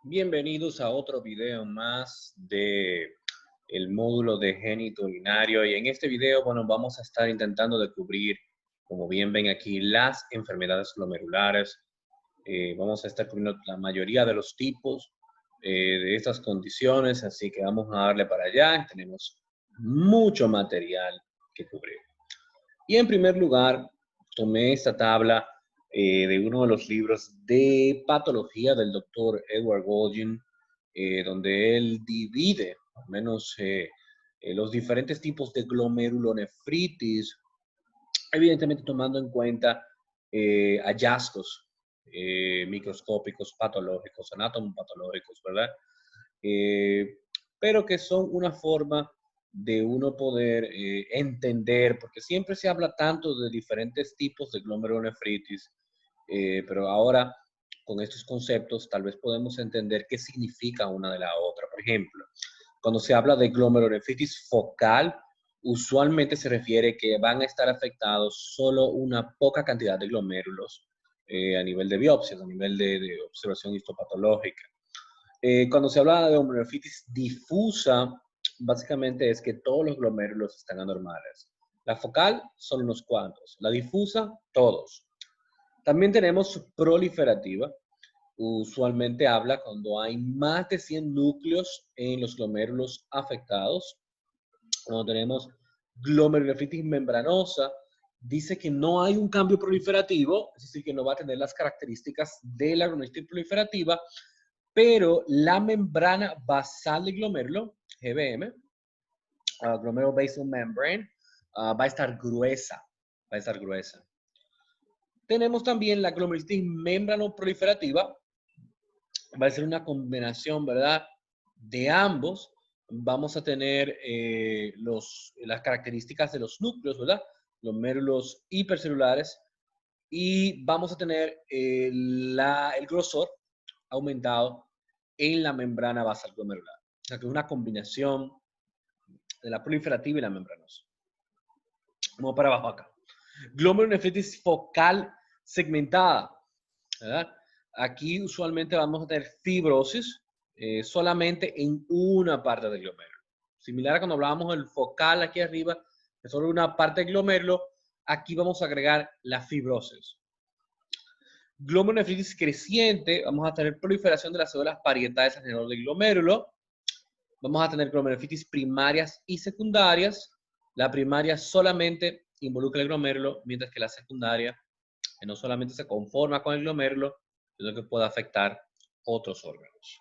Bienvenidos a otro video más de el módulo de génito urinario y en este video, bueno, vamos a estar intentando descubrir, como bien ven aquí, las enfermedades glomerulares. Vamos a estar cubriendo la mayoría de los tipos de estas condiciones, así que vamos a darle para allá. Tenemos mucho material que cubrir. Y en primer lugar, tomé esta tabla de uno de los libros de patología del doctor Edward Golgin, donde él divide, al menos, los diferentes tipos de glomerulonefritis, evidentemente tomando en cuenta hallazgos microscópicos, patológicos, anatomopatológicos, ¿verdad? Eh, pero que son una forma de uno poder entender, porque siempre se habla tanto de diferentes tipos de glomerulonefritis, pero ahora con estos conceptos tal vez podemos entender qué significa una de la otra. Por ejemplo, cuando se habla de glomerulonefritis focal, usualmente se refiere que van a estar afectados solo una poca cantidad de glomérulos a nivel de biopsias, a nivel de observación histopatológica. Cuando se habla de glomerulonephritis difusa, básicamente es que todos los glomérulos están anormales. La focal son unos cuantos, la difusa, todos. También tenemos proliferativa. Usualmente habla cuando hay más de 100 núcleos en los glomérulos afectados. Cuando tenemos glomerulonefritis membranosa, dice que no hay un cambio proliferativo, es decir, que no va a tener las características de la glomerulonefritis proliferativa, pero la membrana basal del glomérulo, GBM, glomerular basal membrane, va a estar gruesa, va a estar gruesa. Tenemos también la glomerulitis membranoproliferativa, va a ser una combinación, ¿verdad?, de ambos. Vamos a tener las características de los núcleos, ¿verdad?, glomérulos hipercelulares, y vamos a tener el grosor aumentado en la membrana basal glomerular. O sea, que es una combinación de la proliferativa y la membranosa. Vamos para abajo acá. Glomerulonefritis focal segmentada, ¿verdad? Aquí usualmente vamos a tener fibrosis solamente en una parte del glomérulo. Similar a cuando hablábamos del focal aquí arriba, que solo una parte del glomérulo, aquí vamos a agregar la fibrosis. Glomerulonefritis creciente, vamos a tener proliferación de las células parietales alrededor del glomérulo. Vamos a tener glomerulonefritis primarias y secundarias. La primaria solamente involucra el glomérulo, mientras que la secundaria no solamente se conforma con el glomérulo, sino que puede afectar otros órganos.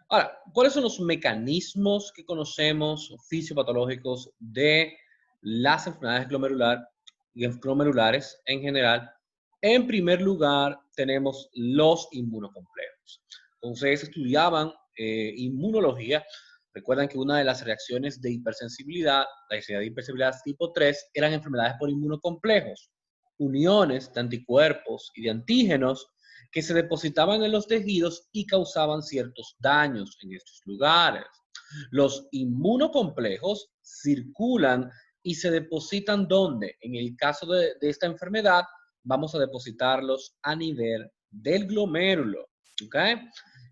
Ahora, ¿cuáles son los mecanismos que conocemos fisiopatológicos de las enfermedades glomerulares en general? En primer lugar, tenemos los inmunocomplejos. Entonces, estudiaban inmunología. Recuerdan que una de las reacciones de hipersensibilidad, la necesidad de hipersensibilidad tipo 3, eran enfermedades por inmunocomplejos, uniones de anticuerpos y de antígenos que se depositaban en los tejidos y causaban ciertos daños en estos lugares. Los inmunocomplejos circulan y se depositan ¿dónde? En el caso de esta enfermedad, vamos a depositarlos a nivel del glomérulo, ¿ok?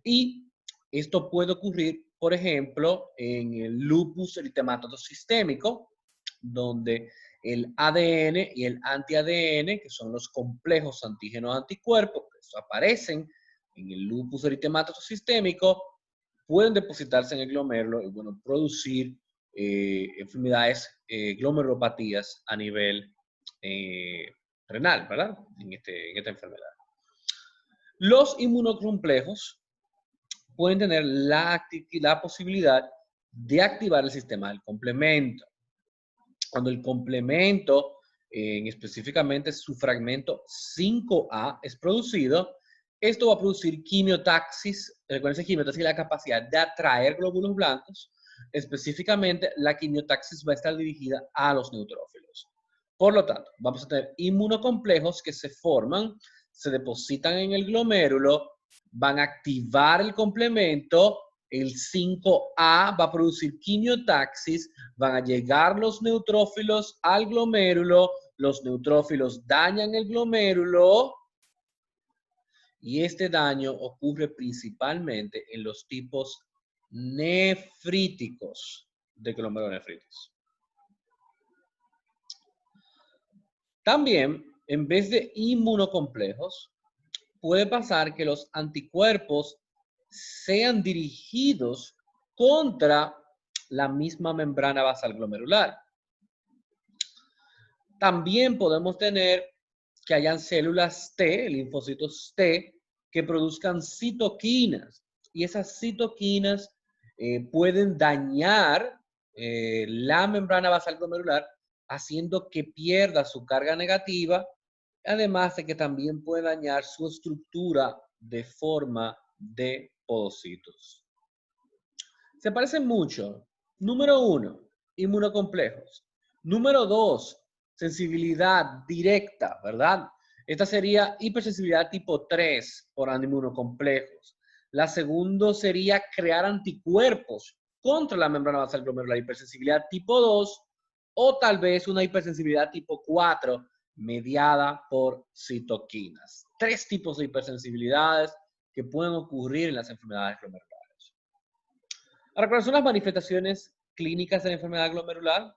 Y esto puede ocurrir, por ejemplo, en el lupus eritematoso sistémico, donde el ADN y el anti-ADN, que son los complejos antígeno-anticuerpos que aparecen en el lupus eritematoso sistémico, pueden depositarse en el glomérulo y, bueno, producir enfermedades, glomerulopatías a nivel renal, ¿verdad? En esta enfermedad. Los inmunocomplejos pueden tener la posibilidad de activar el sistema del complemento. Cuando el complemento, específicamente su fragmento 5A, es producido, esto va a producir quimiotaxis. Recuerden que quimiotaxis es la capacidad de atraer glóbulos blancos. Específicamente, la quimiotaxis va a estar dirigida a los neutrófilos. Por lo tanto, vamos a tener inmunocomplejos que se forman, se depositan en el glomérulo, van a activar el complemento, el 5A va a producir quimiotaxis, van a llegar los neutrófilos al glomérulo, los neutrófilos dañan el glomérulo Y este daño ocurre principalmente en los tipos nefríticos de glomerulonefritis. También, en vez de inmunocomplejos, puede pasar que los anticuerpos sean dirigidos contra la misma membrana basal glomerular. También podemos tener que hayan células T, linfocitos T, que produzcan citoquinas. Y esas citoquinas pueden dañar la membrana basal glomerular, haciendo que pierda su carga negativa, además de que también puede dañar su estructura de forma de podocitos. Se parecen mucho. Número 1, inmunocomplejos. Número 2, sensibilidad directa, ¿verdad? Esta sería hipersensibilidad tipo 3 por inmunocomplejos. La segunda sería crear anticuerpos contra la membrana basal glomerular, hipersensibilidad tipo 2, o tal vez una hipersensibilidad tipo 4 mediada por citoquinas. 3 tipos de hipersensibilidades que pueden ocurrir en las enfermedades glomerulares. Ahora, ¿cuáles son las manifestaciones clínicas de la enfermedad glomerular?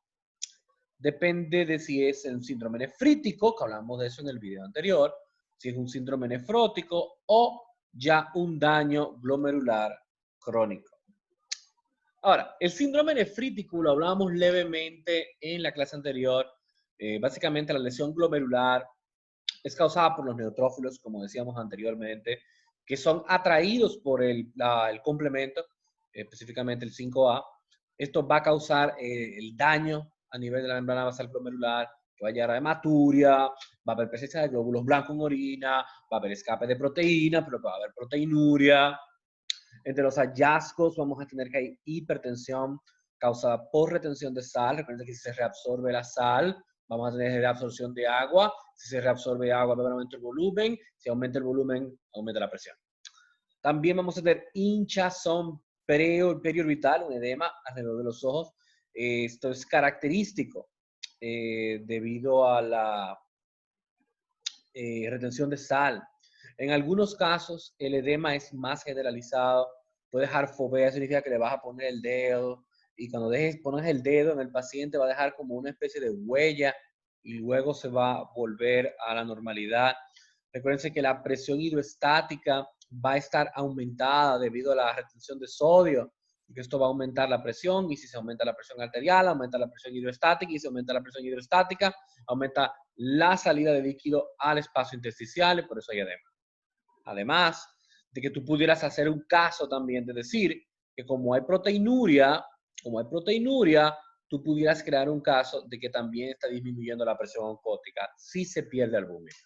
Depende de si es un síndrome nefrítico, que hablamos de eso en el video anterior, si es un síndrome nefrótico o ya un daño glomerular crónico. Ahora, el síndrome nefrítico lo hablamos levemente en la clase anterior. Básicamente la lesión glomerular es causada por los neutrófilos, como decíamos anteriormente, que son atraídos por el complemento, específicamente el 5A. Esto va a causar el daño a nivel de la membrana basal glomerular, que va a llegar a hematuria, va a haber presencia de glóbulos blancos en orina, va a haber escape de proteína, pero va a haber proteinuria. Entre los hallazgos vamos a tener que hay hipertensión causada por retención de sal. Recuerden que si se reabsorbe la sal, vamos a tener reabsorción de agua. Si se reabsorbe agua, va a haber aumento del volumen. Si aumenta el volumen, aumenta la presión. También vamos a tener hinchazón periorbital, un edema alrededor de los ojos. Esto es característico debido a la retención de sal. En algunos casos, el edema es más generalizado. Puede dejar fovea, significa que le vas a poner el dedo. Y cuando pones el dedo en el paciente, va a dejar como una especie de huella y luego se va a volver a la normalidad. Recuérdense que la presión hidroestática va a estar aumentada debido a la retención de sodio, porque esto va a aumentar la presión, y si se aumenta la presión arterial, aumenta la presión hidroestática, y si aumenta la presión hidroestática, aumenta la salida de líquido al espacio intersticial, y por eso hay edema. Además de que tú pudieras hacer un caso también de decir que como hay proteinuria, tú pudieras crear un caso de que también está disminuyendo la presión oncótica si se pierde albúmina.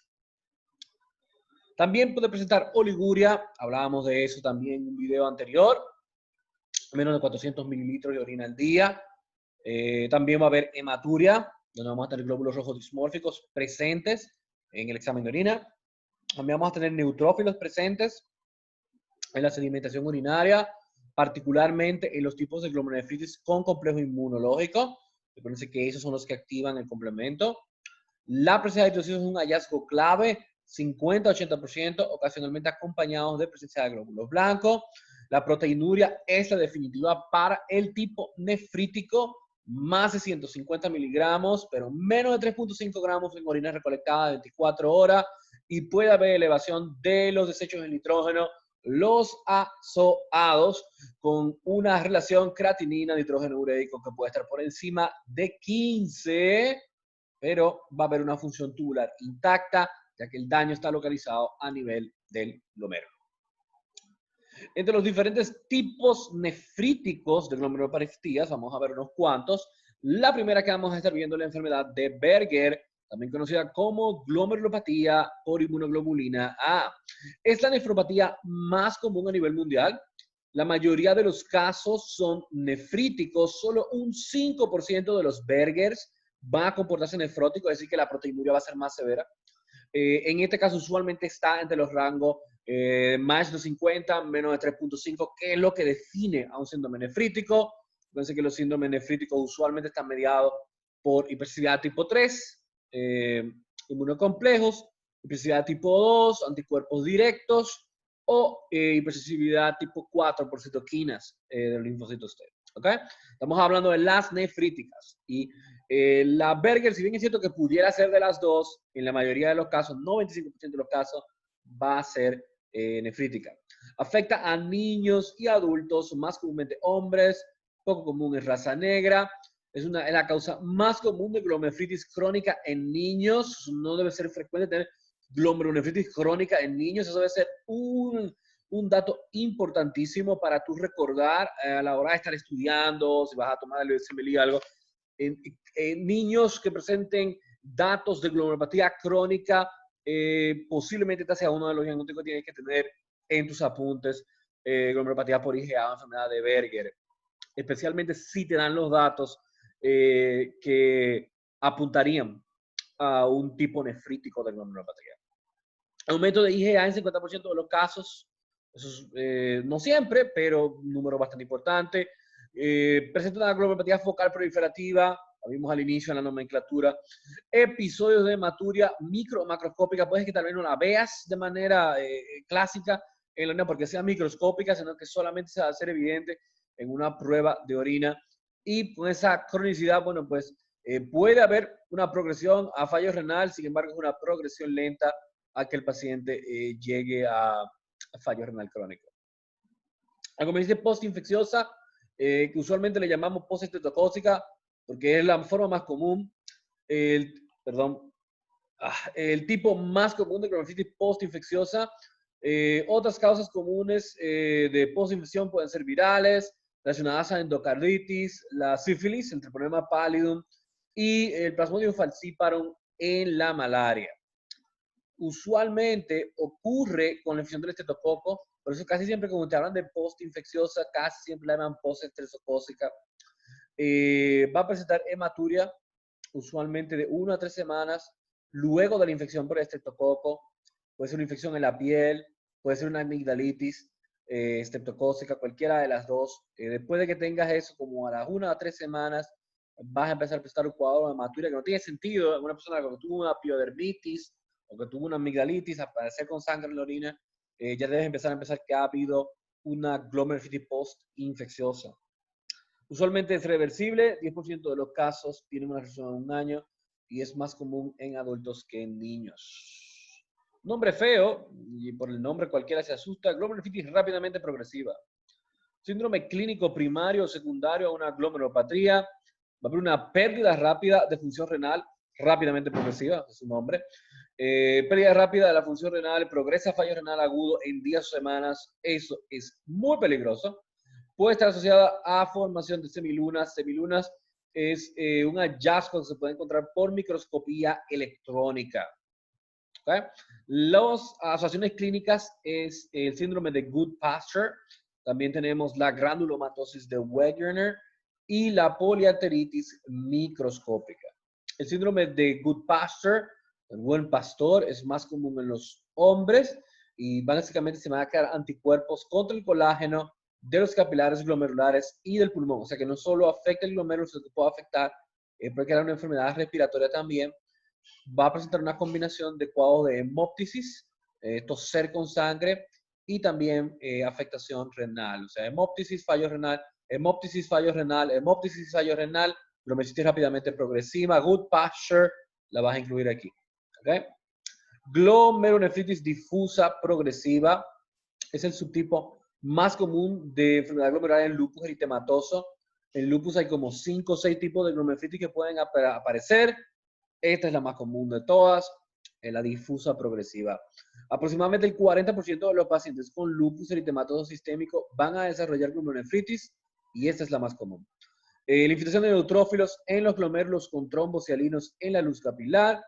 También puede presentar oliguria, hablábamos de eso también en un video anterior, menos de 400 mililitros de orina al día. También va a haber hematuria, donde vamos a tener glóbulos rojos dismórficos presentes en el examen de orina. También vamos a tener neutrófilos presentes en la sedimentación urinaria, particularmente en los tipos de glomerulonefritis con complejo inmunológico. Recuerden que esos son los que activan el complemento. La presencia de eritrocitos es un hallazgo clave, 50-80%, ocasionalmente acompañados de presencia de glóbulos blancos. La proteinuria es la definitiva para el tipo nefrítico, más de 150 miligramos, pero menos de 3.5 gramos en orina recolectada de 24 horas, y puede haber elevación de los desechos de nitrógeno, los azoados, con una relación creatinina-nitrógeno ureico que puede estar por encima de 15, pero va a haber una función tubular intacta, ya que el daño está localizado a nivel del glomérulo. Entre los diferentes tipos nefríticos de glomerulopatías, vamos a ver unos cuantos. La primera que vamos a estar viendo es la enfermedad de Berger, también conocida como glomerulopatía por inmunoglobulina A. Es la nefropatía más común a nivel mundial. La mayoría de los casos son nefríticos. Solo un 5% de los Bergers va a comportarse nefrótico, es decir, que la proteinuria va a ser más severa. En este caso, usualmente está entre los rangos más de 50, menos de 3.5, que es lo que define a un síndrome nefrítico. Fíjense que los síndromes nefríticos usualmente están mediados por hipersensibilidad tipo 3, inmunocomplejos hipersensibilidad tipo 2, anticuerpos directos o hipersensibilidad tipo 4 por citoquinas de los linfocitos T. ¿Ok? Estamos hablando de las nefríticas. Y la Berger, si bien es cierto que pudiera ser de las dos, en la mayoría de los casos, 95% de los casos, va a ser nefrítica. Afecta a niños y adultos, más comúnmente hombres, poco común en raza negra. Es la causa más común de glomerulonefritis crónica en niños. No debe ser frecuente tener glomerulonefritis crónica en niños. Eso debe ser un dato importantísimo para tú recordar a la hora de estar estudiando, si vas a tomar el USMLE o algo. En niños que presenten datos de glomerulopatía crónica, posiblemente este sea uno de los diagnósticos que tienes que tener en tus apuntes. Glomerulopatía por IgA o enfermedad de Berger. Especialmente si te dan los datos que apuntarían a un tipo nefrítico de glomerulopatía. Aumento de IgA en 50% de los casos. Eso es, no siempre, pero un número bastante importante. Presenta una glomerulopatía focal proliferativa, lo vimos al inicio en la nomenclatura. Episodios de hematuria micro o macroscópica, puedes que tal vez no la veas de manera clásica en la orina porque sea microscópica, sino que solamente se va a hacer evidente en una prueba de orina. Y con esa cronicidad, bueno, pues puede haber una progresión a fallo renal, sin embargo es una progresión lenta a que el paciente llegue a fallo renal crónico. La condición postinfecciosa, que usualmente le llamamos postestreptocócica, porque es la forma más común. El tipo más común de glomerulonefritis postinfecciosa. Otras causas comunes de postinfección pueden ser virales, relacionadas a endocarditis, la sífilis, el treponema pallidum y el Plasmodium falciparum en la malaria. Usualmente ocurre con la infección del estreptococo, por eso casi siempre cuando te hablan de postinfecciosa, casi siempre la llaman postestreptocócica. Va a presentar hematuria, usualmente de 1 a 3 semanas luego de la infección por estreptococo. Puede ser una infección en la piel, puede ser una amigdalitis estreptocócica, cualquiera de las dos. Después de que tengas eso, como a las 1 a 3 semanas, vas a empezar a presentar un cuadro de hematuria que no tiene sentido en una persona que tuvo una piodermitis o que tuvo una amigdalitis, aparecer con sangre en la orina. Ya debes empezar que ha habido una glomerulonefritis post-infecciosa. Usualmente es reversible, 10% de los casos tienen una resolución de 1 año y es más común en adultos que en niños. Nombre feo, y por el nombre cualquiera se asusta, glomerulonefritis rápidamente progresiva. Síndrome clínico primario o secundario a una glomerulopatía. Va a haber una pérdida rápida de función renal rápidamente progresiva, es su nombre. Pérdida rápida de la función renal, progresa a fallo renal agudo en días o semanas. Eso es muy peligroso. Puede estar asociada a formación de semilunas. Semilunas es un hallazgo que se puede encontrar por microscopía electrónica. ¿Okay? Las asociaciones clínicas es el síndrome de Goodpasture. También tenemos la granulomatosis de Wegener y la poliarteritis microscópica. El síndrome de Goodpasture, el buen pastor, es más común en los hombres y básicamente se van a crear anticuerpos contra el colágeno de los capilares glomerulares y del pulmón. O sea que no solo afecta el glomérulo, sino que puede afectar, puede crear una enfermedad respiratoria también. Va a presentar una combinación de cuadros de hemóptisis, toser con sangre y también afectación renal. O sea, hemóptisis, fallo renal, hemóptisis, fallo renal, hemóptisis, fallo renal, glomerulonefritis rápidamente progresiva, Goodpasture, la vas a incluir aquí. ¿Okay? Glomerulonefritis difusa progresiva es el subtipo más común de enfermedad glomerular en lupus eritematoso. En lupus hay como 5 o 6 tipos de glomerulonefritis que pueden aparecer. Esta es la más común de todas, la difusa progresiva. Aproximadamente el 40% de los pacientes con lupus eritematoso sistémico van a desarrollar glomerulonefritis y esta es la más común. La infiltración de neutrófilos en los glomérulos con trombos hialinos en la luz capilar.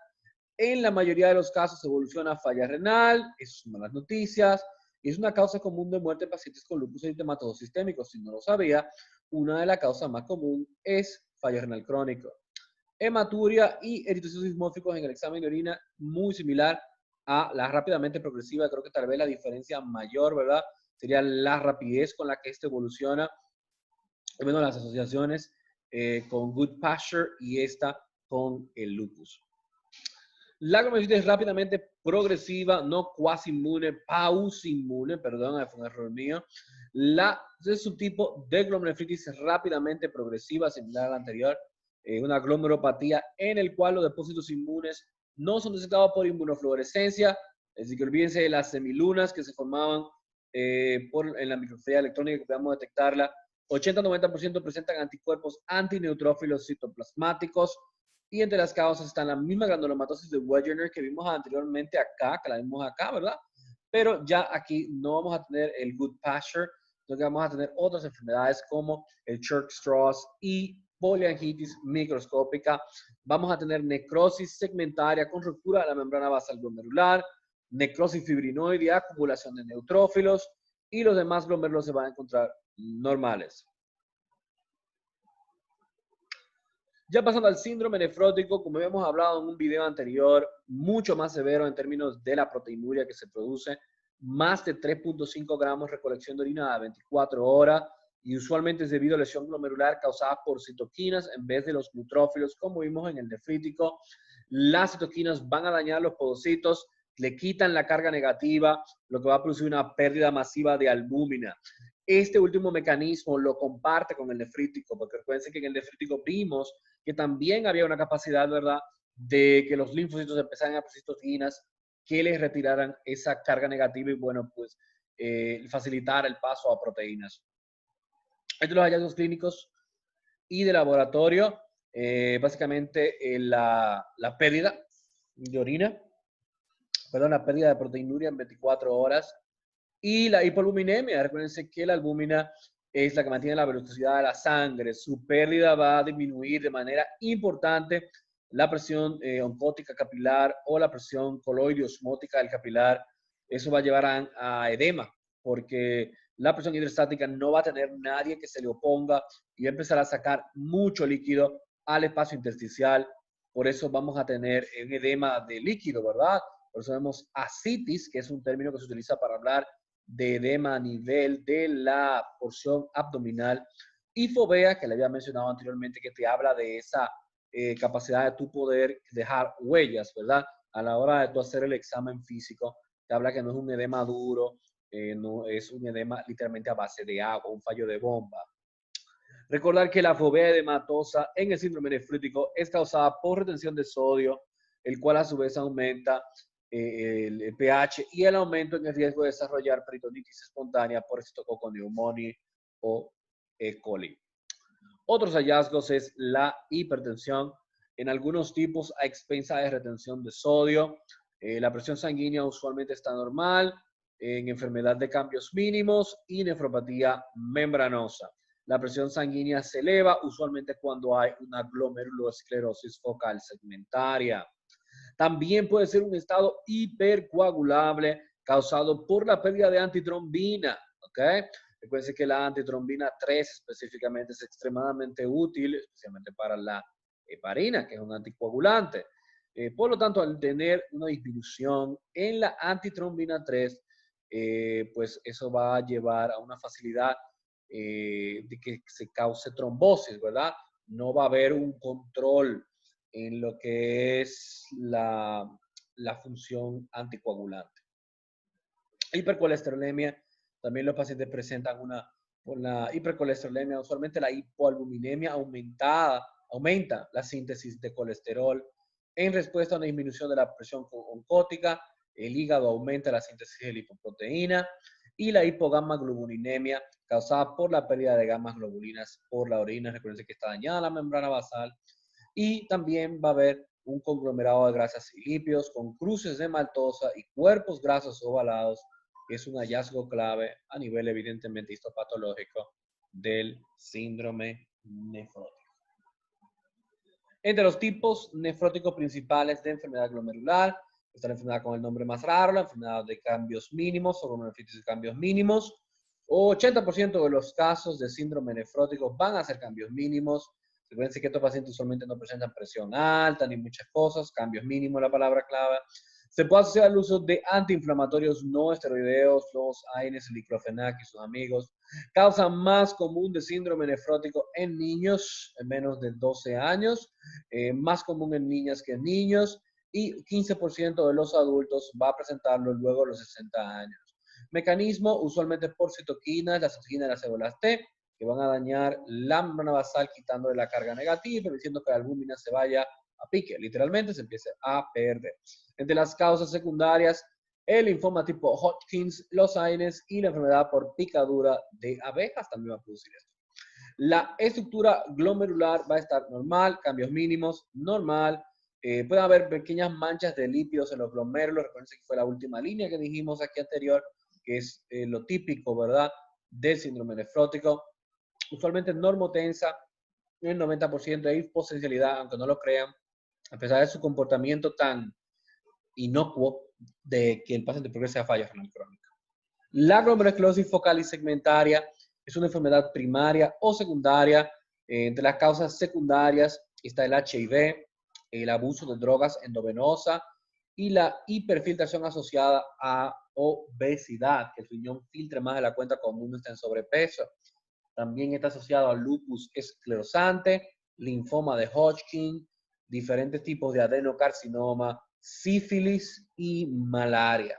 En la mayoría de los casos evoluciona a falla renal, esas son malas noticias, y es una causa común de muerte en pacientes con lupus eritematoso sistémico. Si no lo sabía, una de las causas más comunes es fallo renal crónico. Hematuria y eritrocitos dismórficos en el examen de orina, muy similar a la rápidamente progresiva. Creo que tal vez la diferencia mayor, ¿verdad?, sería la rapidez con la que esto evoluciona. Bueno, las asociaciones con Goodpasture y esta con el lupus. La glomerulitis rápidamente progresiva, no cuasi inmune, pausinmune, perdón, fue un error mío. Es un tipo de glomerulonefritis rápidamente progresiva, similar a la anterior, una glomerulopatía en el cual los depósitos inmunes no son detectados por inmunofluorescencia, es decir, que olvídense de las semilunas que se formaban en la microscopía electrónica que podamos detectarla. 80-90% presentan anticuerpos antineutrófilos citoplasmáticos, y entre las causas están la misma granulomatosis de Wegener que vimos anteriormente acá, que la vimos acá, ¿verdad? Pero ya aquí no vamos a tener el Goodpasture, sino que vamos a tener otras enfermedades como el Church-Strauss y poliangitis microscópica. Vamos a tener necrosis segmentaria con ruptura de la membrana basal glomerular, necrosis fibrinoide, acumulación de neutrófilos, y los demás glomérulos se van a encontrar normales. Ya pasando al síndrome nefrótico, como habíamos hablado en un video anterior, mucho más severo en términos de la proteinuria que se produce, más de 3.5 gramos recolección de orina a 24 horas, y usualmente es debido a lesión glomerular causada por citoquinas en vez de los neutrófilos, como vimos en el nefrítico. Las citoquinas van a dañar los podocitos, le quitan la carga negativa, lo que va a producir una pérdida masiva de albúmina. Este último mecanismo lo comparte con el nefrítico, porque recuerden que en el nefrítico vimos que también había una capacidad, ¿verdad?, de que los linfocitos empezaran a producir citoquinas que les retiraran esa carga negativa y, bueno, pues facilitar el paso a proteínas. Entre los hallazgos clínicos y de laboratorio, básicamente la pérdida de orina, perdón, la pérdida de proteinuria en 24 horas, y la hipoalbuminemia. Recuerden que la albúmina es la que mantiene la velocidad de la sangre. Su pérdida va a disminuir de manera importante la presión oncótica capilar o la presión coloide osmótica del capilar. Eso va a llevar a edema, porque la presión hidrostática no va a tener nadie que se le oponga y va a empezar a sacar mucho líquido al espacio intersticial. Por eso vamos a tener un edema de líquido, ¿verdad? Por eso vemos ascitis, que es un término que se utiliza para hablar de edema a nivel de la porción abdominal, y fovea, que le había mencionado anteriormente, que te habla de esa capacidad de tu poder dejar huellas, ¿verdad? A la hora de tú hacer el examen físico, te habla que no es un edema duro, no es un edema literalmente a base de agua, un fallo de bomba. Recordar que la fovea edematosa en el síndrome nefrítico es causada por retención de sodio, el cual a su vez aumenta el pH y el aumento en el riesgo de desarrollar peritonitis espontánea por Streptococcus pneumoniae o E. coli. Otros hallazgos es la hipertensión, en algunos tipos a expensa de retención de sodio. La presión sanguínea usualmente está normal, en enfermedad de cambios mínimos y nefropatía membranosa. La presión sanguínea se eleva usualmente cuando hay una glomerulosclerosis focal segmentaria. También puede ser un estado hipercoagulable causado por la pérdida de antitrombina, ¿ok? Recuerden que la antitrombina 3 específicamente es extremadamente útil, especialmente para la heparina, que es un anticoagulante. Por lo tanto, al tener una disminución en la antitrombina 3, pues eso va a llevar a una facilidad de que se cause trombosis, ¿verdad? No va a haber un control en lo que es la función anticoagulante. Hipercolesterolemia, también los pacientes presentan con la hipercolesterolemia, usualmente la hipoalbuminemia aumenta la síntesis de colesterol en respuesta a una disminución de la presión oncótica. El hígado aumenta la síntesis de lipoproteína, y la hipogamma-globulinemia causada por la pérdida de gamma globulinas por la orina. Recuerden que está dañada la membrana basal, y también va a haber un conglomerado de grasas y lípidos con cruces de maltosa y cuerpos grasos ovalados, que es un hallazgo clave a nivel evidentemente histopatológico del síndrome nefrótico. Entre los tipos nefróticos principales de enfermedad glomerular está la enfermedad con el nombre más raro, la enfermedad de cambios mínimos o glomerulitis de cambios mínimos. 80% de los casos de síndrome nefrótico van a ser cambios mínimos. Recuerden que estos pacientes usualmente no presentan presión alta ni muchas cosas, cambios mínimos la palabra clave. Se puede asociar al uso de antiinflamatorios no esteroideos, los AINES, el diclofenac y sus amigos. Causa más común de síndrome nefrótico en niños en menos de 12 años, más común en niñas que en niños, y 15% de los adultos va a presentarlo luego de los 60 años. Mecanismo usualmente por citoquinas, las citoquinas de las células T, que van a dañar la membrana basal quitándole la carga negativa y permitiendo que la albúmina se vaya a pique, literalmente se empiece a perder. Entre las causas secundarias, el linfoma tipo Hodgkins, los AINES y la enfermedad por picadura de abejas también va a producir esto. La estructura glomerular va a estar normal, cambios mínimos, normal. Puede haber pequeñas manchas de lípidos en los glomérulos. Recuerden que fue la última línea que dijimos aquí anterior, que es lo típico, ¿verdad?, del síndrome nefrótico. Usualmente normotensa, en el 90% de hiposensibilidad, aunque no lo crean, a pesar de su comportamiento tan inocuo de que el paciente progrese a falla renal crónica. La glomerulosclerosis focal y segmentaria es una enfermedad primaria o secundaria. Entre las causas secundarias está el HIV, el abuso de drogas endovenosa y la hiperfiltración asociada a obesidad, que el riñón filtre más de la cuenta cuando uno está en sobrepeso. También está asociado al lupus esclerosante, linfoma de Hodgkin, diferentes tipos de adenocarcinoma, sífilis y malaria.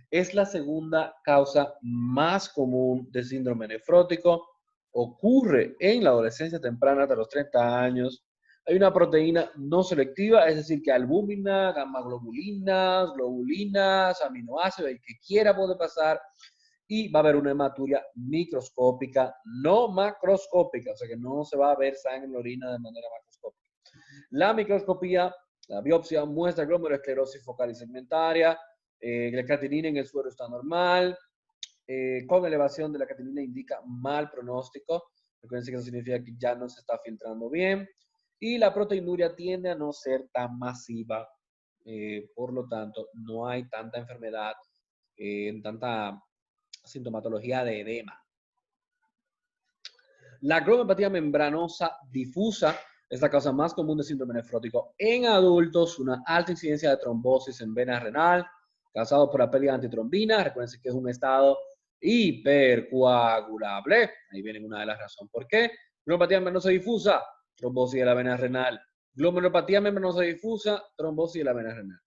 Es la segunda causa más común de síndrome nefrótico. Ocurre en la adolescencia temprana hasta los 30 años. Hay una proteína no selectiva, es decir, que albúmina, gamma globulinas, aminoácidos, el que quiera puede pasar. Y va a haber una hematuria microscópica, no macroscópica, o sea que no se va a ver sangre en la orina de manera macroscópica. La microscopía, la biopsia muestra glomerulosclerosis focal y segmentaria, la creatinina en el suero está normal, con elevación de la creatinina indica mal pronóstico, recuerden que eso significa que ya no se está filtrando bien, y la proteinuria tiende a no ser tan masiva, por lo tanto no hay tanta enfermedad, tanta sintomatología de edema. La glomerulopatía membranosa difusa es la causa más común de síndrome nefrótico en adultos, una alta incidencia de trombosis en vena renal, causado por la pérdida de antitrombina. Recuerden que es un estado hipercoagulable. Ahí viene una de las razones por qué. Glomerulopatía membranosa difusa, trombosis de la vena renal. Glomerulopatía membranosa difusa, trombosis de la vena renal.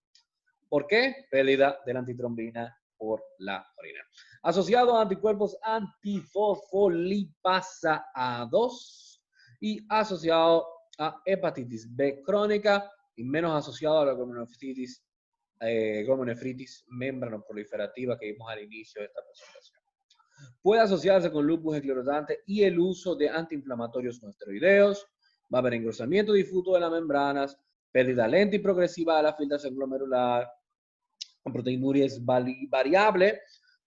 ¿Por qué? Pérdida de la antitrombina por la orina. Asociado a anticuerpos antifosfolipasa A2 y asociado a hepatitis B crónica y menos asociado a la glomerulonefritis membranoproliferativa que vimos al inicio de esta presentación. Puede asociarse con lupus esclerosante y el uso de antiinflamatorios no esteroideos. Va a haber engrosamiento difuso de las membranas, pérdida lenta y progresiva de la filtración glomerular, con proteinuria es variable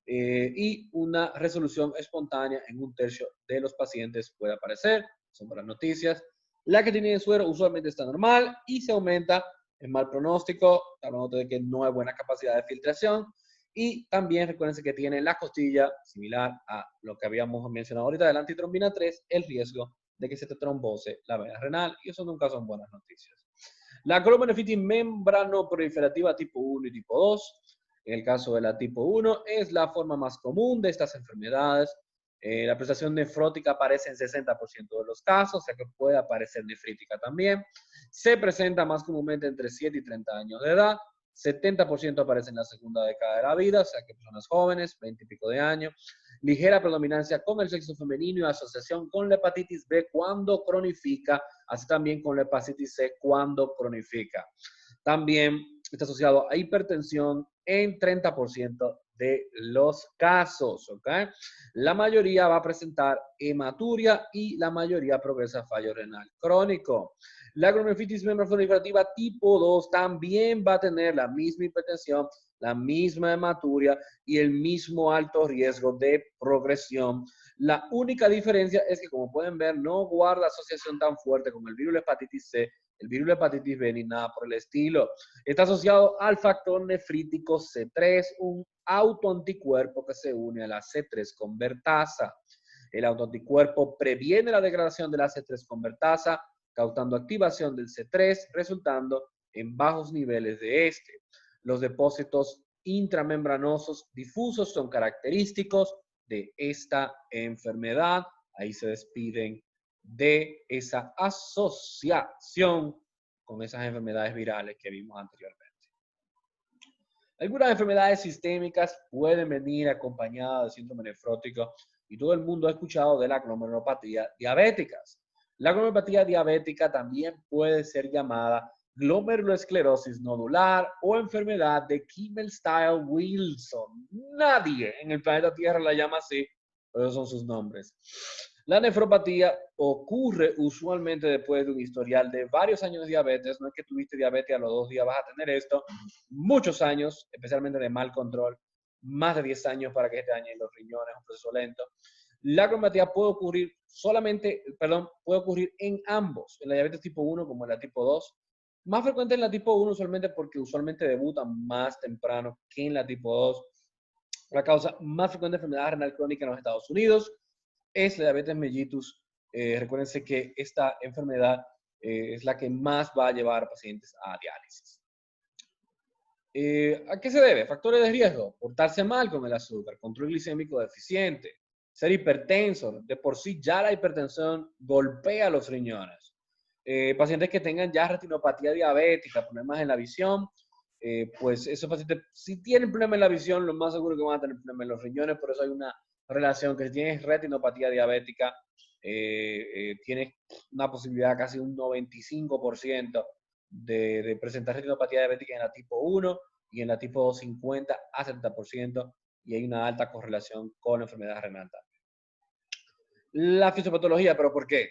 y una resolución espontánea en 1/3 de los pacientes puede aparecer. Son buenas noticias. La creatinina en suero usualmente está normal y se aumenta en mal pronóstico, hablando de que no hay buena capacidad de filtración. Y también recuérdense que tiene la costilla, similar a lo que habíamos mencionado ahorita del antitrombina 3, el riesgo de que se te trombose la vena renal, y eso nunca son buenas noticias. La glomerulonefritis membranoproliferativa tipo 1 y tipo 2. En el caso de la tipo 1 es la forma más común de estas enfermedades. La prestación nefrótica aparece en 60% de los casos, o sea que puede aparecer nefrítica también. Se presenta más comúnmente entre 7 y 30 años de edad. 70% aparece en la segunda década de la vida, o sea que personas jóvenes, 20 y pico de años. Ligera predominancia con el sexo femenino y asociación con la hepatitis B cuando cronifica, así también con la hepatitis C cuando cronifica. También está asociado a hipertensión en 30% de los casos, ¿ok? La mayoría va a presentar hematuria y la mayoría progresa a fallo renal crónico. La glomerulonefritis membranoproliferativa tipo 2 también va a tener la misma hipertensión, la misma hematuria y el mismo alto riesgo de progresión. La única diferencia es que, como pueden ver, no guarda asociación tan fuerte con el virus de hepatitis C, el virus de hepatitis B ni nada por el estilo. Está asociado al factor nefrítico C3, un autoanticuerpo que se une a la C3 convertasa. El autoanticuerpo previene la degradación de la C3 convertasa, causando activación del C3, resultando en bajos niveles de este. Los depósitos intramembranosos difusos son característicos de esta enfermedad. Ahí se despiden de esa asociación con esas enfermedades virales que vimos anteriormente. Algunas enfermedades sistémicas pueden venir acompañadas de síndrome nefrótico y todo el mundo ha escuchado de la glomerulopatía diabética. La glomerulopatía diabética también puede ser llamada glomerulosclerosis nodular o enfermedad de Kimmel-Style-Wilson. Nadie en el planeta Tierra la llama así, pero esos son sus nombres. La nefropatía ocurre usualmente después de un historial de varios años de diabetes. No es que tuviste diabetes a los 2 días vas a tener esto. Muchos años, especialmente de mal control, más de 10 años para que te dañen los riñones, un proceso lento. La glomerulopatía puede ocurrir puede ocurrir en ambos, en la diabetes tipo 1 como en la tipo 2. Más frecuente en la tipo 1 usualmente porque usualmente debutan más temprano que en la tipo 2. La causa más frecuente de enfermedad renal crónica en los Estados Unidos es la diabetes mellitus. Recuérdense que esta enfermedad es la que más va a llevar a pacientes a diálisis. ¿A qué se debe? Factores de riesgo: portarse mal con el azúcar, control glicémico deficiente, ser hipertenso. De por sí ya la hipertensión golpea los riñones. Pacientes que tengan ya retinopatía diabética, problemas en la visión, pues esos pacientes, si tienen problemas en la visión, lo más seguro que van a tener problemas en los riñones. Por eso hay una relación que si tienes retinopatía diabética, tienes una posibilidad casi un 95% de presentar retinopatía diabética en la tipo 1 y en la tipo 2 50 a 70%, y hay una alta correlación con la enfermedad renal también. La fisiopatología, ¿pero por qué?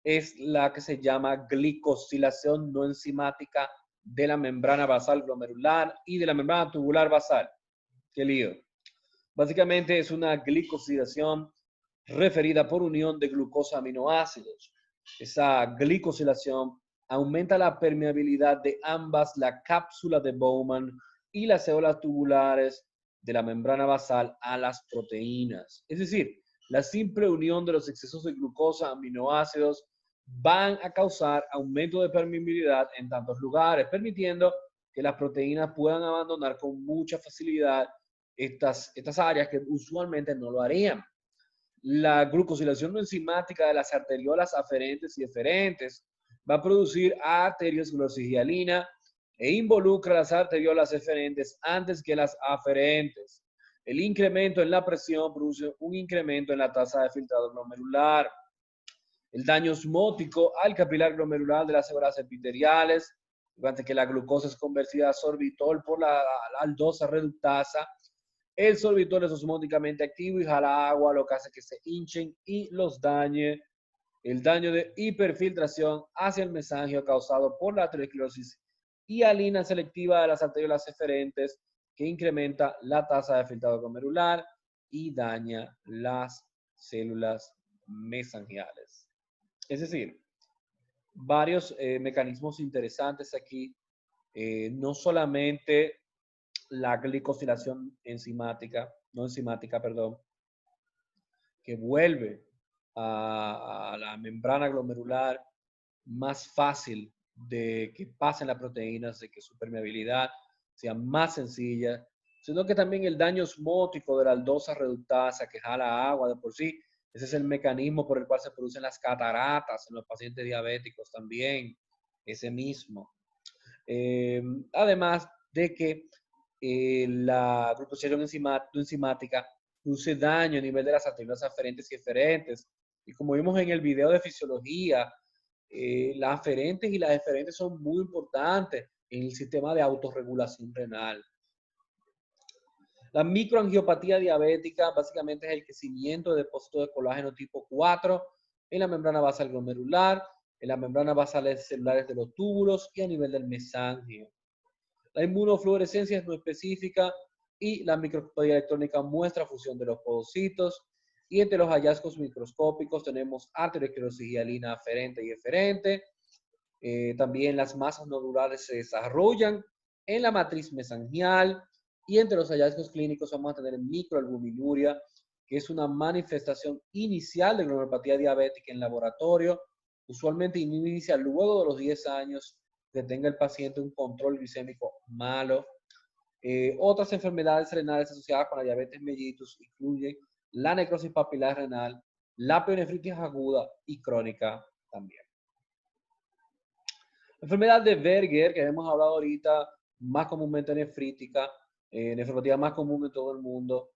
Es la que se llama glicosilación no enzimática de la membrana basal glomerular y de la membrana tubular basal. Qué lío. Básicamente es una glicosilación referida por unión de glucosa a aminoácidos. Esa glicosilación aumenta la permeabilidad de ambas la cápsula de Bowman y las células tubulares de la membrana basal a las proteínas. Es decir, la simple unión de los excesos de glucosa a aminoácidos van a causar aumento de permeabilidad en tantos lugares, permitiendo que las proteínas puedan abandonar con mucha facilidad estas áreas que usualmente no lo harían. La glucosilación no enzimática de las arteriolas aferentes y eferentes va a producir arteriosclerosis e involucra las arteriolas eferentes antes que las aferentes. El incremento en la presión produce un incremento en la tasa de filtrado glomerular. El daño osmótico al capilar glomerular de las células epiteliales, durante que la glucosa es convertida a sorbitol por la aldosa reductasa. El sorbitol es osmóticamente activo y jala agua, lo que hace que se hinchen y los dañe. El daño de hiperfiltración hacia el mesangio causado por la aterosclerosis hialina selectiva de las arteriolas eferentes, que incrementa la tasa de filtrado glomerular y daña las células mesangiales. Es decir, varios mecanismos interesantes aquí, no solamente la glicosilación no enzimática, perdón, que vuelve a la membrana glomerular más fácil de que pasen las proteínas, de que su permeabilidad sea más sencilla, sino que también el daño osmótico de la aldosa reductasa que jala agua de por sí. Ese es el mecanismo por el cual se producen las cataratas en los pacientes diabéticos también, ese mismo. Además de que la glucosilación enzimática produce daño a nivel de las arteriolas aferentes y eferentes. Y como vimos en el video de fisiología, las aferentes y las eferentes son muy importantes en el sistema de autorregulación renal. La microangiopatía diabética básicamente es el crecimiento de depósitos de colágeno tipo 4 en la membrana basal glomerular, en las membranas basales celulares de los túbulos y a nivel del mesangio. La inmunofluorescencia es no específica y la microscopía electrónica muestra fusión de los podocitos. Y entre los hallazgos microscópicos tenemos arteriosclerosis hialina aferente y eferente. También las masas nodulares se desarrollan en la matriz mesangial. Y entre los hallazgos clínicos vamos a tener microalbuminuria, que es una manifestación inicial de glomerulopatía diabética en laboratorio. Usualmente inicia luego de los 10 años que tenga el paciente un control glicémico malo. Otras enfermedades renales asociadas con la diabetes mellitus incluyen la necrosis papilar renal, la pielonefritis aguda y crónica también. La enfermedad de Berger, que hemos hablado ahorita, más comúnmente nefrítica, nefropatía más común en todo el mundo.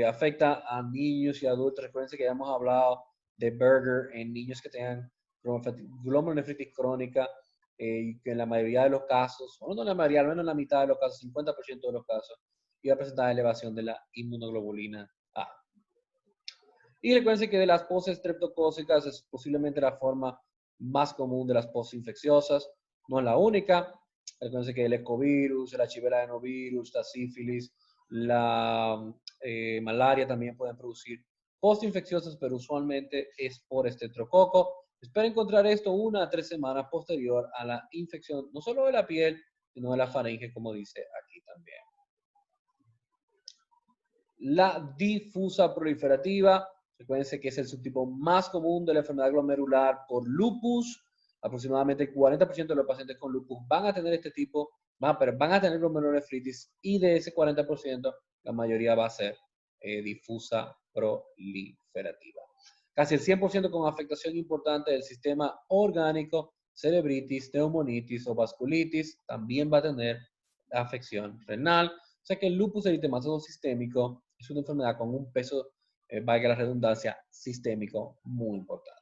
Afecta a niños y adultos. Recuerden que ya hemos hablado de Berger en niños que tengan glomerulonefritis crónica, y que en la mayoría de los casos, o no en la mayoría, al menos en la mitad de los casos, 50% de los casos, iba a presentar elevación de la inmunoglobulina A. Y recuerden que de las poses streptocócicas es posiblemente la forma más común de las poses infecciosas, no es la única. Recuerden que el ecovirus, el HIV adenovirus, la sífilis, la malaria también pueden producir poses infecciosas, pero usualmente es por estreptococo. Espera encontrar esto 1 a 3 semanas posterior a la infección, no solo de la piel, sino de la faringe, como dice aquí también. La difusa proliferativa, recuerden que es el subtipo más común de la enfermedad glomerular por lupus. Aproximadamente el 40% de los pacientes con lupus van a tener este tipo, van a tener glomerulonefritis, y de ese 40%, la mayoría va a ser difusa proliferativa. Casi el 100% con afectación importante del sistema orgánico, cerebritis, neumonitis o vasculitis, también va a tener afección renal. O sea que el lupus eritematoso sistémico es una enfermedad con un peso, valga la redundancia, sistémico muy importante.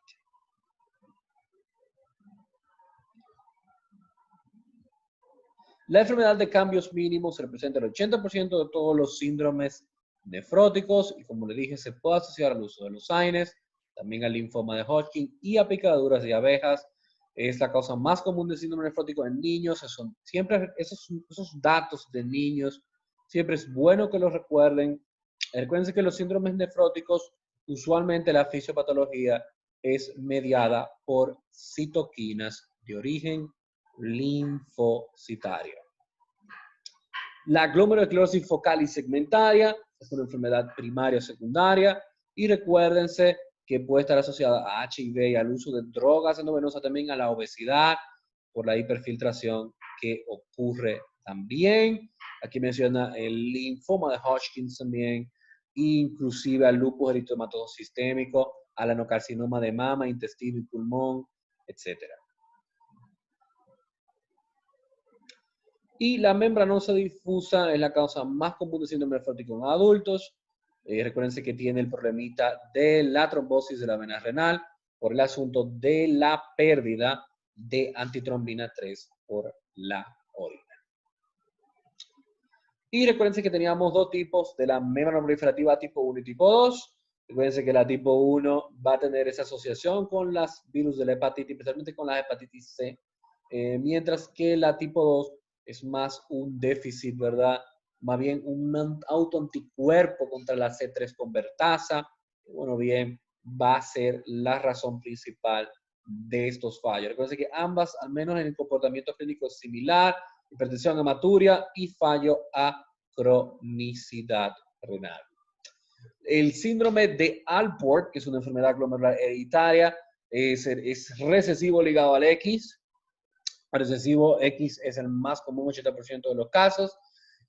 La enfermedad de cambios mínimos representa el 80% de todos los síndromes nefróticos, y como le dije, se puede asociar al uso de los AINES, también al linfoma de Hodgkin y a picaduras de abejas. Es la causa más común de síndrome nefrótico en niños. Siempre esos datos de niños, siempre es bueno que los recuerden. Recuerden que los síndromes nefróticos, usualmente la fisiopatología es mediada por citoquinas de origen linfocitario. La glomerulosclerosis focal y segmentaria es una enfermedad primaria o secundaria, y recuérdense que puede estar asociada a HIV y al uso de drogas endovenosas, también a la obesidad por la hiperfiltración que ocurre también. Aquí menciona el linfoma de Hodgkin también, inclusive al lupus eritematoso sistémico, al adenocarcinoma de mama, intestino y pulmón, etc. Y la membranosa difusa es la causa más común de síndrome nefrótico en adultos. Recuérdense que tiene el problemita de la trombosis de la vena renal por el asunto de la pérdida de antitrombina 3 por la orina. Y recuérdense que teníamos dos tipos de la membrana proliferativa, tipo 1 y tipo 2. Recuérdense que la tipo 1 va a tener esa asociación con las virus de la hepatitis, especialmente con la hepatitis C, mientras que la tipo 2 es más un déficit, ¿verdad? Más bien un autoanticuerpo contra la C3 convertasa. Bueno, bien, va a ser la razón principal de estos fallos. Recuerden que ambas, al menos en el comportamiento clínico, es similar: hipertensión hematuria y fallo a cronicidad renal. El síndrome de Alport, que es una enfermedad glomerular hereditaria, es recesivo ligado al X. Recesivo X es el más común, 80% de los casos,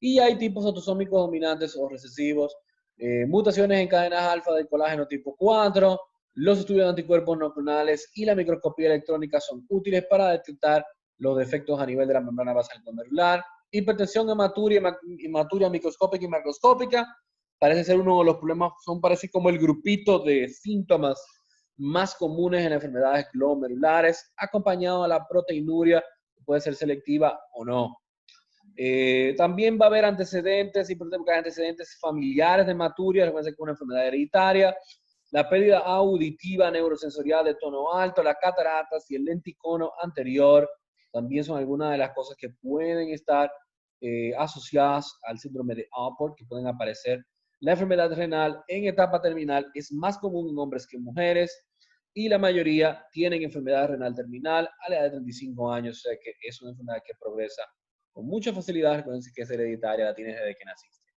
y hay tipos autosómicos dominantes o recesivos, mutaciones en cadenas alfa del colágeno tipo 4, los estudios de anticuerpos no clonales y la microscopía electrónica son útiles para detectar los defectos a nivel de la membrana basal glomerular. Hipertensión hematuria microscópica y macroscópica parece ser uno de los problemas, parece como el grupito de síntomas más comunes en enfermedades glomerulares, acompañado de la proteinuria, puede ser selectiva o no. También va a haber antecedentes familiares de hematuria, recuerden que es una enfermedad hereditaria. La pérdida auditiva neurosensorial de tono alto, las cataratas y el lenticono anterior también son algunas de las cosas que pueden estar asociadas al síndrome de Alport, que pueden aparecer. La enfermedad renal en etapa terminal es más común en hombres que en mujeres, y la mayoría tienen enfermedad renal terminal a la edad de 35 años, o sea que es una enfermedad que progresa con mucha facilidad. Recuerden que es hereditaria, la tienes desde que naciste.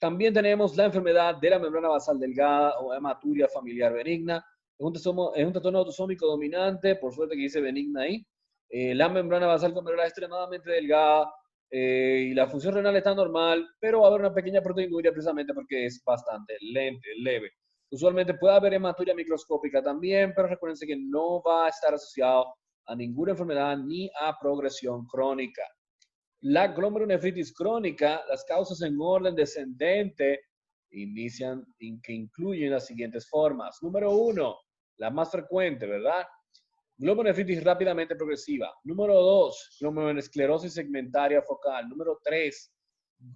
También tenemos la enfermedad de la membrana basal delgada o hematuria familiar benigna. Es un trastorno autosómico dominante, por suerte que dice benigna ahí. La membrana basal glomerular es extremadamente delgada, y la función renal está normal, pero va a haber una pequeña proteinuria precisamente porque es bastante leve. Usualmente puede haber hematuria microscópica también, pero recuérdense que no va a estar asociado a ninguna enfermedad ni a progresión crónica. La glomerulonefritis crónica, las causas en orden descendente que incluyen las siguientes formas. Número 1, la más frecuente, ¿verdad? Glomerulonefritis rápidamente progresiva. Número 2, glomerulosclerosis segmentaria focal. Número 3,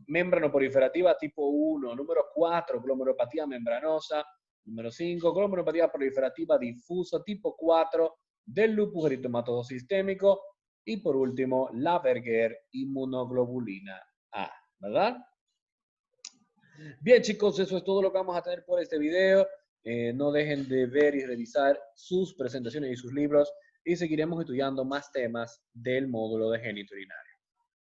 membranoproliferativa tipo 1. Número 4, glomerulopatía membranosa. Número 5, glomerulopatía proliferativa difusa tipo 4 del lupus eritematoso sistémico. Y por último, la Berger inmunoglobulina A, ¿verdad? Bien, chicos, eso es todo lo que vamos a tener por este video. No dejen de ver y revisar sus presentaciones y sus libros y seguiremos estudiando más temas del módulo de genitourinario.